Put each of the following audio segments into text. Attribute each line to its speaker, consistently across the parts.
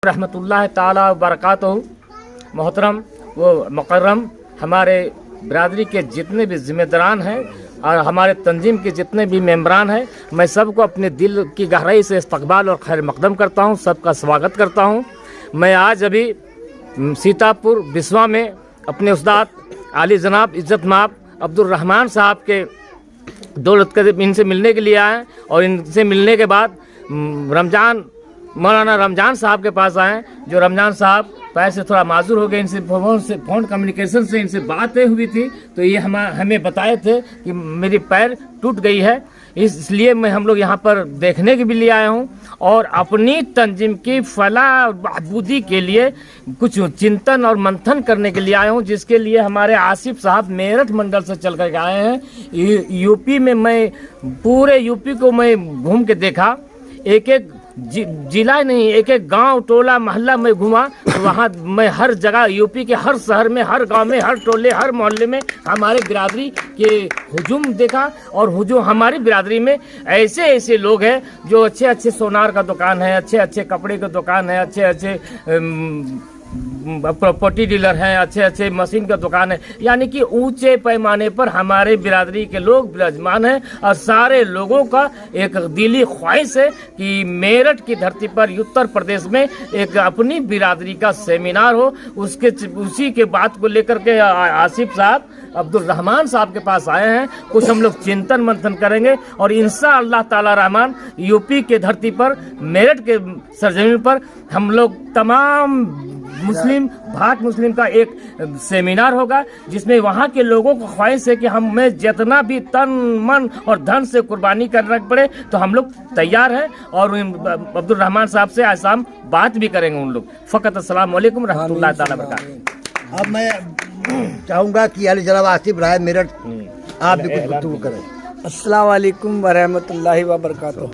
Speaker 1: रहमतुल्लाह ताला बरकातहू। मोहतरम व मुकर्रम हमारे बिरादरी के जितने भी ज़िम्मेदारान हैं और हमारे तंजीम के जितने भी मेंबरान हैं, मैं सबको अपने दिल की गहराई से इस्तकबाल और खैर मकदम करता हूं, सबका स्वागत करता हूं। मैं आज अभी सीतापुर बिस्वा में अपने उस्ताद आली जनाब इज़्ज़त माब अब्दुल रहमान साहब के दौलत के इनसे मिलने के लिए आए और इनसे मिलने के बाद मौलाना रमजान साहब के पास आए, जो रमजान साहब पैर से थोड़ा माजूर हो गए। इनसे फ़ोन कम्युनिकेशन से इनसे बातें हुई थी तो ये हमें बताए थे कि मेरी पैर टूट गई है, इसलिए मैं हम लोग यहाँ पर देखने के भी लिए आए हूँ और अपनी तंजीम की फलाह और बहबूदी के लिए कुछ चिंतन और मंथन करने के लिए आए हूँ, जिसके लिए हमारे आसिफ साहब मेरठ मंडल से चल कर आए हैं। यूपी में मैं पूरे यूपी को मैं घूम के देखा, एक एक जिला नहीं, एक एक गांव टोला मोहल्ला में घुमा, तो वहाँ मैं हर जगह यूपी के हर शहर में, हर गांव में, हर टोले, हर मोहल्ले में हमारे बिरादरी के हुजूम देखा। और हुजूम हमारी बिरादरी में ऐसे ऐसे लोग हैं जो अच्छे अच्छे सोनार का दुकान है, अच्छे अच्छे कपड़े का दुकान है, अच्छे अच्छे प्रॉपर्टी डीलर हैं, अच्छे अच्छे मशीन का दुकान है, यानी कि ऊंचे पैमाने पर हमारे बिरादरी के लोग विराजमान हैं। और सारे लोगों का एक दिली ख्वाहिश है कि मेरठ की धरती पर उत्तर प्रदेश में एक अपनी बिरादरी का सेमिनार हो। उसी के बात को लेकर के आसिफ साहब अब्दुल रहमान साहब के पास आए हैं। कुछ हम लोग चिंतन मंथन करेंगे और इंशाअल्लाह ताला रहमान यूपी के धरती पर मेरठ के सरजमीन पर हम लोग तमाम भारत मुस्लिम का एक सेमिनार होगा, जिसमें वहाँ के लोगों को ख्वाहिश है कि हमें जितना भी तन मन और धन से कुर्बानी करना पड़े तो हम लोग तैयार हैं। और अब्दुल रहमान साहब से आज शाम बात भी करेंगे उन लोग। फ़कत अस्सलाम वालेकुम रहमतुल्लाह ताला बरकातहू।
Speaker 2: अब मैं चाहूँगा कि अली जनाब आसिफ राय मेरठ आप भी कुछ गुफ्तगू करें।
Speaker 3: अस्सलाम वालेकुम वरहमतुल्लाहि वबरकातुहू।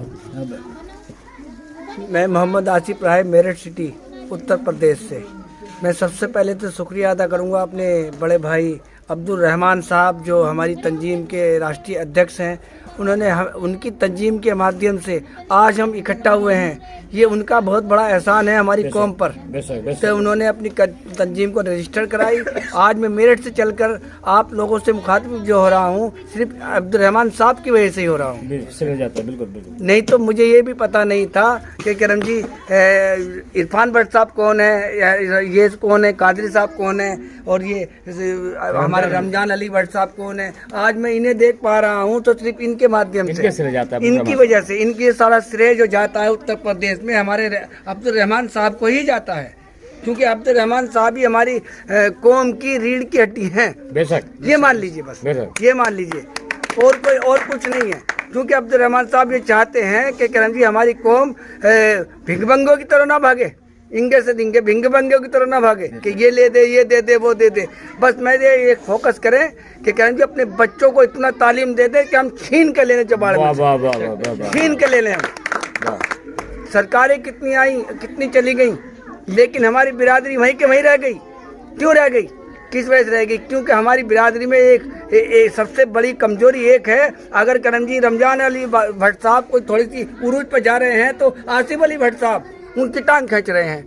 Speaker 3: मैं मोहम्मद आसिफ राय मेरठ सिटी उत्तर प्रदेश से। मैं सबसे पहले तो शुक्रिया अदा करूंगा अपने बड़े भाई अब्दुल रहमान साहब, जो हमारी तंजीम के राष्ट्रीय अध्यक्ष हैं। उन्होंने उनकी तंजीम के माध्यम से आज हम इकट्ठा हुए हैं, ये उनका बहुत बड़ा एहसान है हमारी कौम पर। तो उन्होंने अपनी तंजीम को रजिस्टर कराई। आज मैं मेरठ से चलकर आप लोगों से मुखातिब जो हो रहा हूँ, सिर्फ अब्दुल रहमान साहब की वजह से ही हो रहा हूँ। बिल्कुल। नहीं तो मुझे ये भी पता नहीं था कि करम जी इरफान भट्ट साहब कौन है, ये कौन है, कादरी साहब कौन है, और ये हमारे रमजान अली भट्ट साहब कौन है। आज मैं इन्हें देख पा रहा हूँ तो सिर्फ इनके माध्यम से, इनकी वजह से, इनकी सारा श्रेय जो जाता है उत्तर प्रदेश में हमारे अब्दुल रहमान साहब को ही जाता है, क्योंकि अब्दुल रहमान साहब ही हमारी कौम की रीढ़ की हड्डी हैं। बेशक, ये मान लीजिए, बस ये मान लीजिए, और कोई और कुछ नहीं है। क्योंकि अब्दुल रहमान साहब ये चाहते हैं कि करम जी हमारी कौम भिंगबंगों की तरह ना भागे, इंगे से दिंगे भिंगबंगों की तरह ना भागे कि ये ले दे, ये दे दे, वो दे दे। बस मैं ये फोकस करें कि करम जी अपने बच्चों को इतना तालीम दे दे कि हम छीन के लेने चबाड़ में, छीन के ले लें हम। सरकारें कितनी आई, कितनी चली गई, लेकिन हमारी बिरादरी वहीं के वहीं रह गई। क्यों रह गई, किस वजह से रह गई? क्योंकि हमारी बिरादरी में एक सबसे बड़ी कमजोरी एक है। अगर करम जी रमजान अली भट्ट साहब कोई थोड़ी सी उरूज पर जा रहे हैं तो आसिफ अली भट्ट साहब उनकी टांग खींच रहे हैं।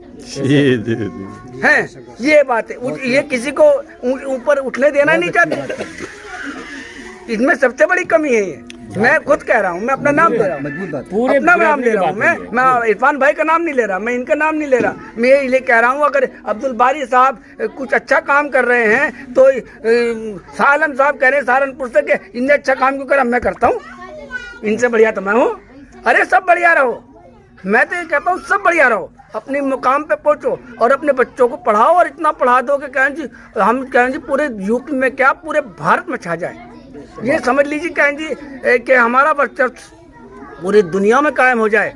Speaker 3: ये बात है, ये किसी को ऊपर उठने देना नहीं चाहते। इसमें सबसे बड़ी कमी है ये। मैं खुद कह रहा हूँ, मैं अपना नाम ले रहा हूँ, अपना नाम ले रहा हूँ। मैं इरफान भाई का नाम नहीं ले रहा, मैं इनका नाम नहीं ले रहा। मैं ये कह रहा हूँ अगर अब्दुल बारी साहब कुछ अच्छा काम कर रहे हैं तो सालन साहब कह रहे हैं सहारनपुर से कि इनने अच्छा काम क्यों करा, मैं करता हूँ, इनसे बढ़िया तो मैं हूँ। अरे सब बढ़िया रहो, मैं तो ये कहता हूँ सब बढ़िया रहो, अपने मुकाम पे पहुँचो और अपने बच्चों को पढ़ाओ और इतना पढ़ा दो कि कहें जी हम कहें जी पूरे यूपी में क्या पूरे भारत में छा जाए। ये समझ लीजिए कहें जी कि हमारा वर्चस्व पूरी दुनिया में कायम हो जाए।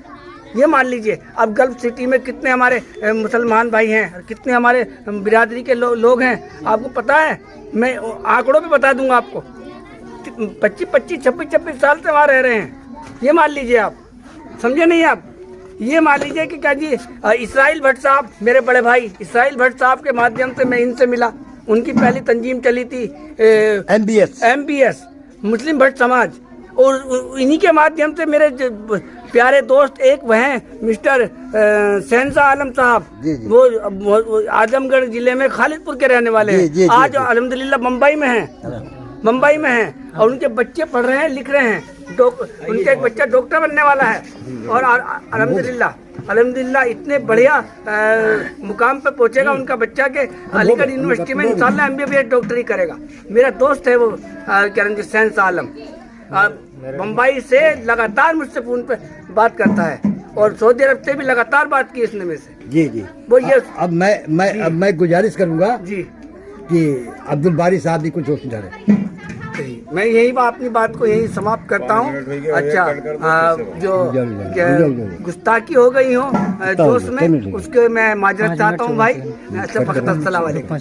Speaker 3: ये मान लीजिए अब गल्फ सिटी में कितने हमारे मुसलमान भाई हैं, कितने हमारे बिरादरी के लोग हैं, आपको पता है। मैं आंकड़ों पे बता दूंगा आपको, 25-26 साल से वहाँ रह रहे हैं। ये मान लीजिए, आप समझे नहीं आप। ये मान लीजिए कि क्या जी इसराइल भट्ट साहब, मेरे बड़े भाई इसराइल भट्ट साहब के माध्यम से मैं इनसे मिला। उनकी पहली तंजीम चली थी MBS मुस्लिम भट्ट समाज, और इन्हीं के माध्यम से मेरे प्यारे दोस्त एक वह हैं मिस्टर शहनशाह आलम साहब,
Speaker 2: जी, जी।
Speaker 3: वो आजमगढ़ जिले में खालिदपुर के रहने वाले
Speaker 2: जी, जी,
Speaker 3: हैं।
Speaker 2: जी,
Speaker 3: आज
Speaker 2: जी।
Speaker 3: अल्हम्दुलिल्लाह मुंबई में हैं और उनके बच्चे पढ़ रहे हैं, लिख रहे हैं। उनका एक बच्चा डॉक्टर बनने वाला है और अल्हम्दुलिल्लाह इतने बढ़िया मुकाम पे पहुंचेगा उनका बच्चा के अलीगढ़ यूनिवर्सिटी में इंशाल्लाह MBBS डॉक्टरी करेगा। मेरा दोस्त है वो किरणजीत शहनशाह आलम, मुंबई से लगातार मुझसे फोन पे बात करता है और सऊदी अरब से भी लगातार बात की इसने में से।
Speaker 2: जी जी।
Speaker 3: वो ये
Speaker 2: अब मैं गुजारिश करूंगा
Speaker 3: जी
Speaker 2: कि अब्दुल बारी साहब भी कुछ सोच रहे।
Speaker 3: मैं यही अपनी बात को यही समाप्त करता हूँ। अच्छा, जो गुस्ताखी हो गई हो जोश में, उसके मैं माजरत चाहता हूँ भाई। अच्छा, अस्सलाम वालेकुम।